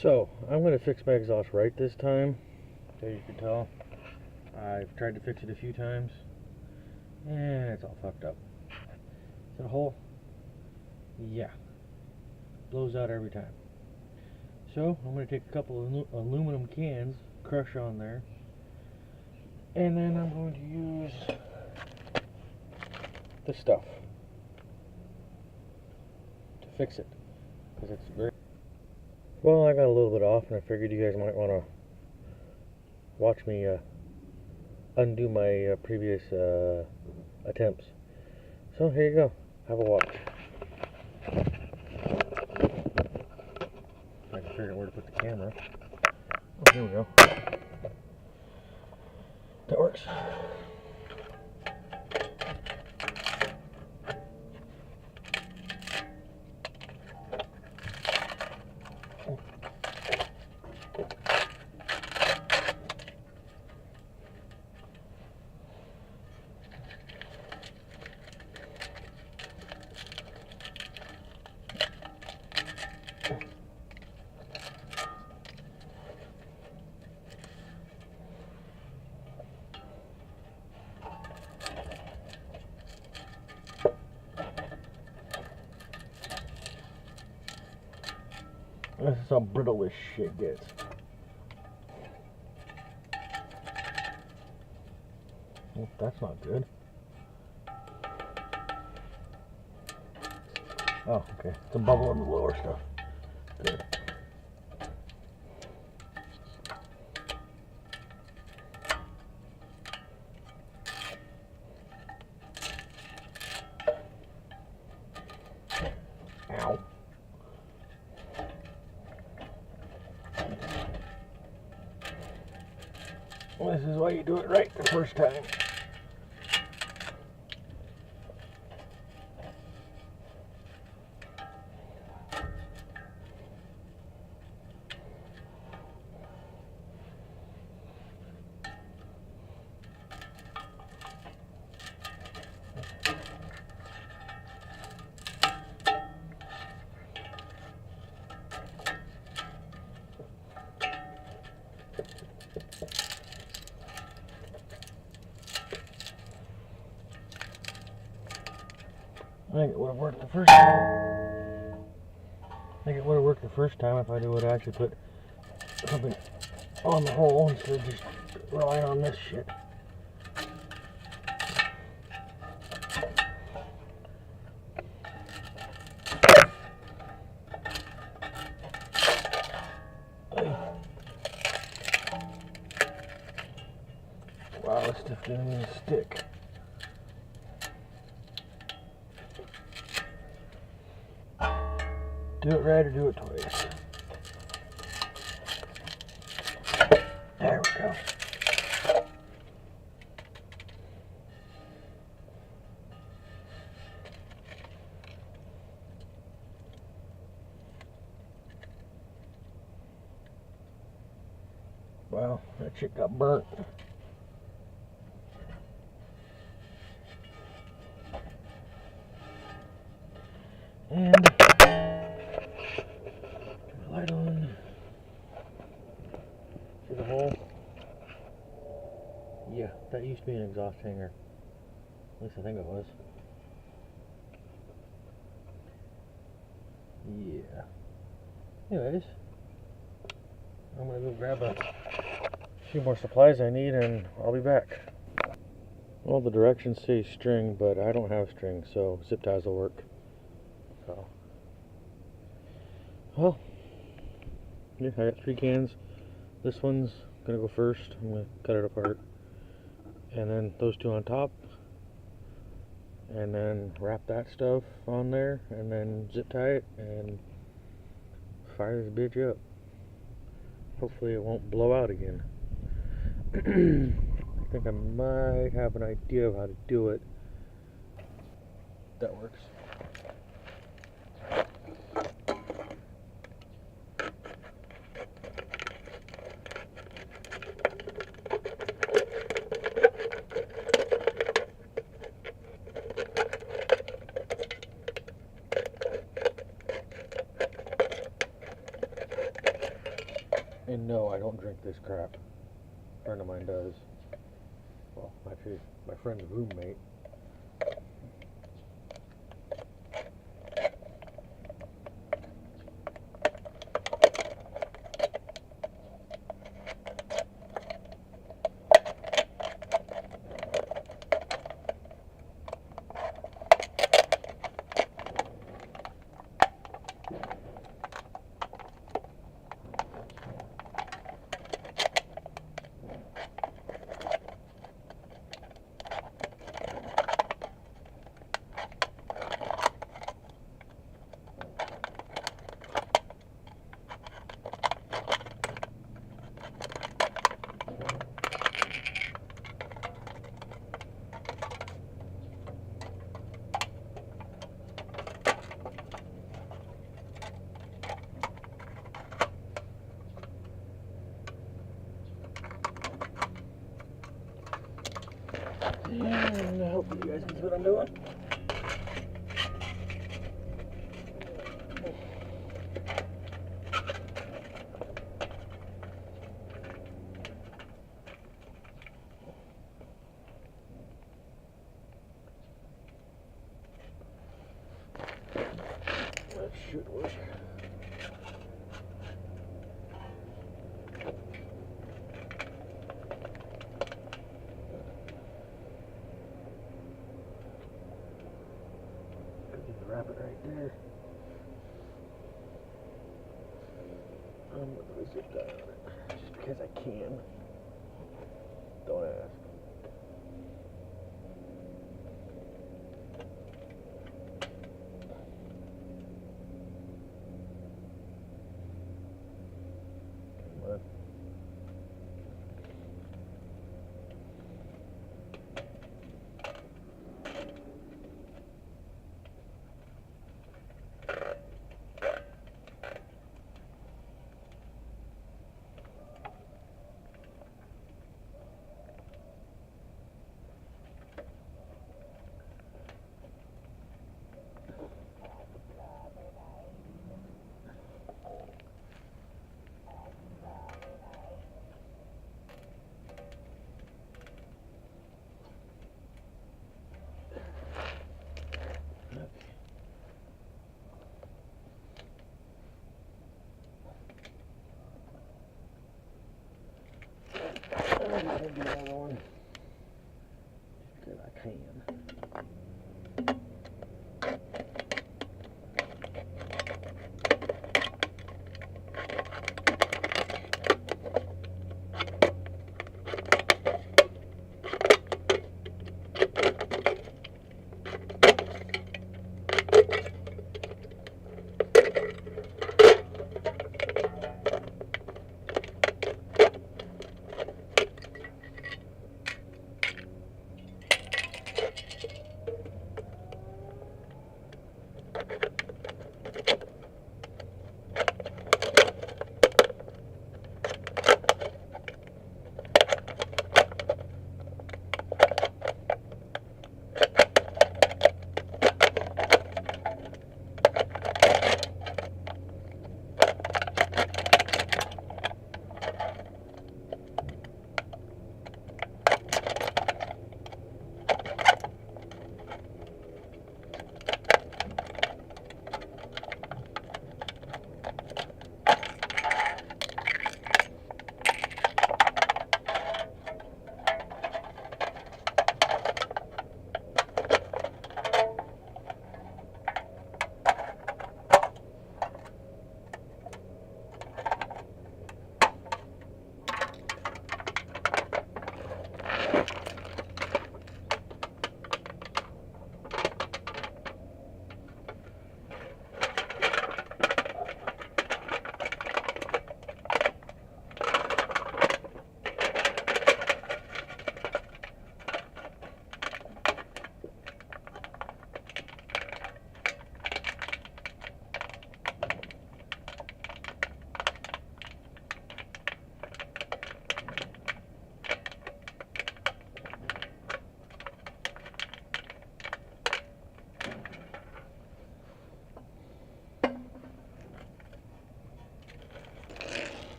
So, I'm going to fix my exhaust right this time. As you can tell, I've tried to fix it a few times, and it's all fucked up. Is that a hole? Yeah. Blows out every time. So, I'm going to take a couple of aluminum cans, crush on there, and then I'm going to use the stuff to fix it, because it's very... Well, I got a little bit off, and I figured you guys might want to watch me undo my previous attempts. So here you go. Have a watch. I can figure out where to put the camera. Oh, here we go. That works. This is how brittle this shit gets. Well, that's not good. Oh, okay. It's a bubble in the lower stuff. Good. Ow. This is why you do it right the first time. I think it would have worked the first time. I think it would have worked the first time if I would have actually put something on the hole instead of just relying on this shit. Wow, this stuff didn't even stick. Do it right or do it twice. There we go. Wow, that shit got burnt. And light on. See the hole? Yeah, that used to be an exhaust hanger. At least I think it was. Yeah. Anyways, I'm gonna go grab a few more supplies I need and I'll be back. Well, the directions say string, but I don't have string, so zip ties will work. So, well, yeah, I got 3 cans. This one's gonna go first. I'm gonna cut it apart, and then those 2 on top, and then wrap that stuff on there, and then zip tie it and fire this bitch up. Hopefully it won't blow out again. I think I might have an idea of how to do it. That works. And no, I don't drink this crap. A friend of mine does. Well, actually, my friend's roommate. And hopefully you guys can see what I'm doing. That should work. Wrap it right there. I'm gonna put a zip tie on it just because I can. Don't ask. Come on. I'm gonna do another one because I can.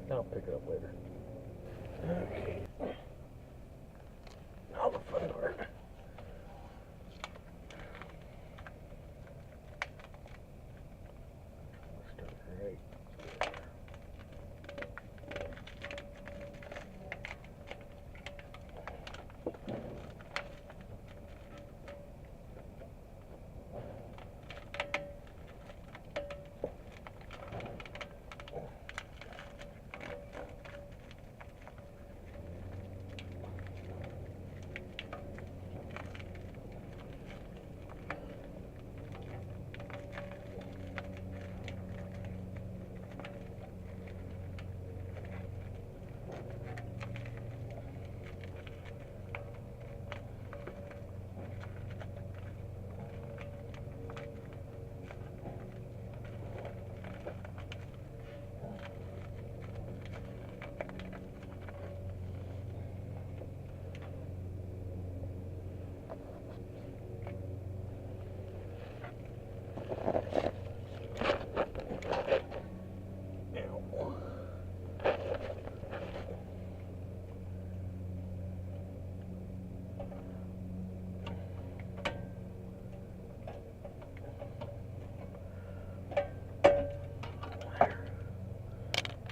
I'll pick it up later. Okay. Now the fun part. Start right there.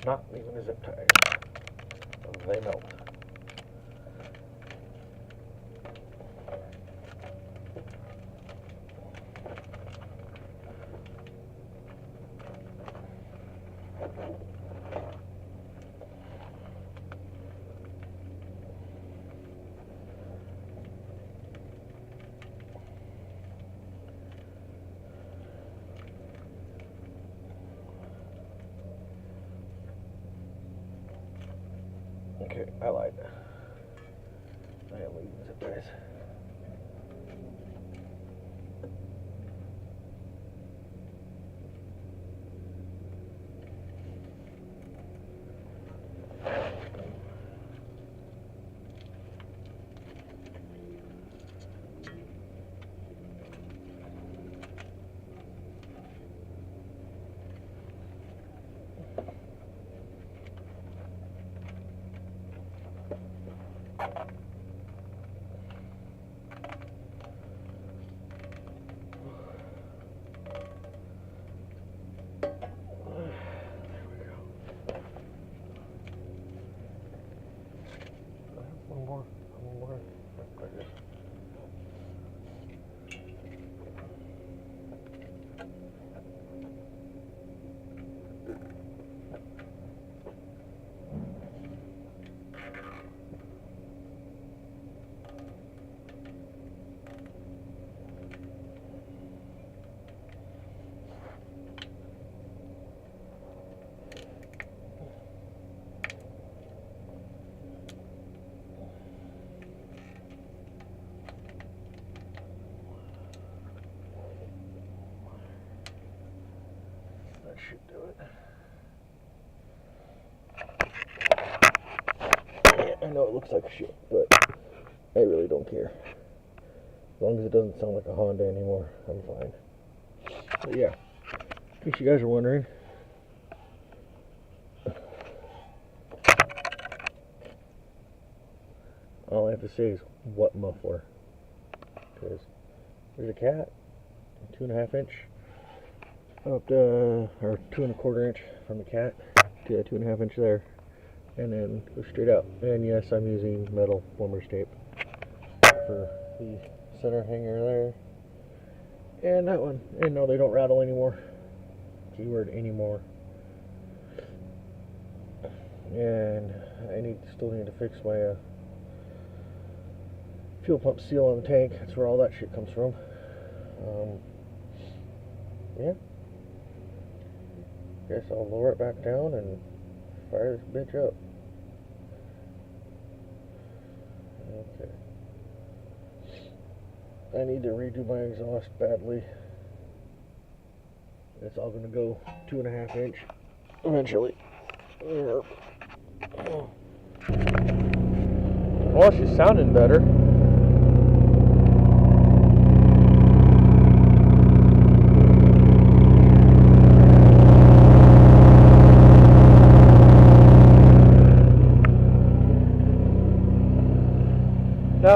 Not leaving the zip ties. They melt. Okay, I lied. I am leaving zip ties. One more. That should do it. Yeah, I know it looks like shit, but I really don't care. As long as it doesn't sound like a Honda anymore, I'm fine. But yeah, in case you guys are wondering, all I have to say is what muffler, because there's a cat, 2.5 inch up to, or 2 1/4 inch from the cat to 2.5 inch there, and then go straight out. And yes, I'm using metal plumber's tape for the center hanger there, and that one. And no, they don't rattle anymore. Keyword anymore. And I still need to fix my fuel pump seal on the tank. That's where all that shit comes from. Yeah. Guess I'll lower it back down and fire this bitch up. Okay. I need to redo my exhaust badly. It's all gonna go 2.5 inch eventually. Well, she's sounding better.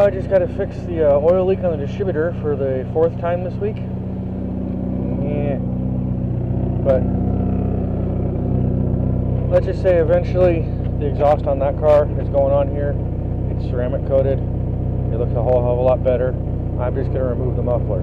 I just got to fix the oil leak on the distributor for the 4th time this week. Yeah. But let's just say eventually the exhaust on that car is going on here. It's ceramic coated. It looks a whole hell of a lot better. I'm just going to remove the muffler.